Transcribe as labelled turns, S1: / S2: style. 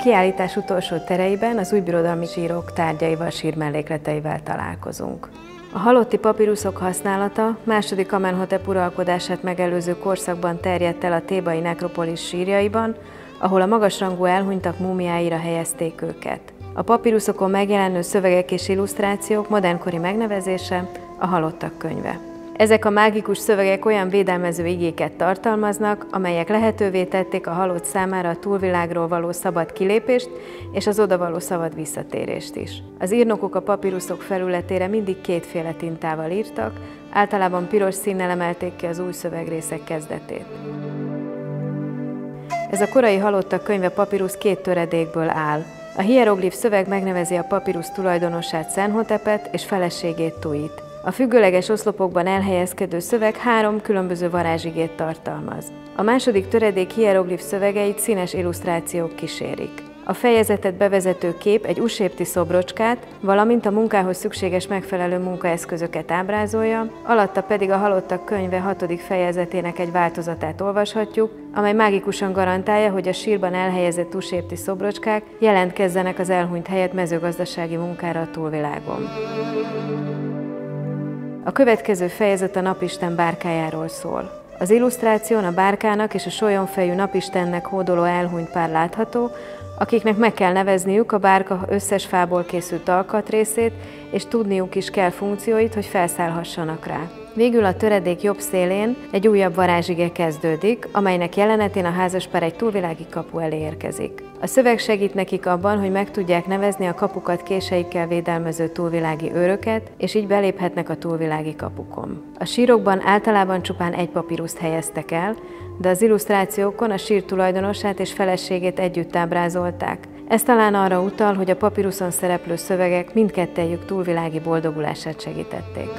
S1: kiállítás utolsó tereiben az újbirodalmi sírok tárgyaival, sírmellékleteivel találkozunk. A halotti papiruszok használata II. Amenhotep uralkodását megelőző korszakban terjedt el a thébai nekropolis sírjaiban, ahol a magasrangú elhunytak múmiáira helyezték őket. A papiruszokon megjelenő szövegek és illusztrációk modernkori megnevezése a halottak könyve. Ezek a mágikus szövegek olyan védelmező igéket tartalmaznak, amelyek lehetővé tették a halott számára a túlvilágról való szabad kilépést és az oda való szabad visszatérést is. Az írnokok a papiruszok felületére mindig kétféle tintával írtak, általában piros színnel emelték ki az új szövegrészek kezdetét. Ez a korai halottak könyve papirusz két töredékből áll. A hieroglif szöveg megnevezi a papirusz tulajdonosát, Szenhotepet és feleségét, Tuit. A függőleges oszlopokban elhelyezkedő szöveg 3 különböző varázsigét tartalmaz. A második töredék hieroglif szövegeit színes illusztrációk kísérik. A fejezetet bevezető kép egy usépti szobrocskát, valamint a munkához szükséges megfelelő munkaeszközöket ábrázolja, alatta pedig a halottak könyve 6. fejezetének egy változatát olvashatjuk, amely mágikusan garantálja, hogy a sírban elhelyezett usépti szobrocskák jelentkezzenek az elhunyt helyett mezőgazdasági munkára a túlvilágon. A következő fejezet a napisten bárkájáról szól. Az illusztráción a bárkának és a solyomfejű napistennek hódoló elhunyt pár látható, akiknek meg kell nevezniük a bárka összes fából készült alkatrészét, és tudniuk is kell funkcióit, hogy felszállhassanak rá. Végül a töredék jobb szélén egy újabb varázsige kezdődik, amelynek jelenetén a házaspár egy túlvilági kapu elé érkezik. A szöveg segít nekik abban, hogy meg tudják nevezni a kapukat késeikkel védelmező túlvilági őröket, és így beléphetnek a túlvilági kapukon. A sírokban általában csupán egy papiruszt helyeztek el, de az illusztrációkon a sír tulajdonosát és feleségét együtt ábrázolták. Ez talán arra utal, hogy a papiruszon szereplő szövegek mindkettejük túlvilági boldogulását segítették.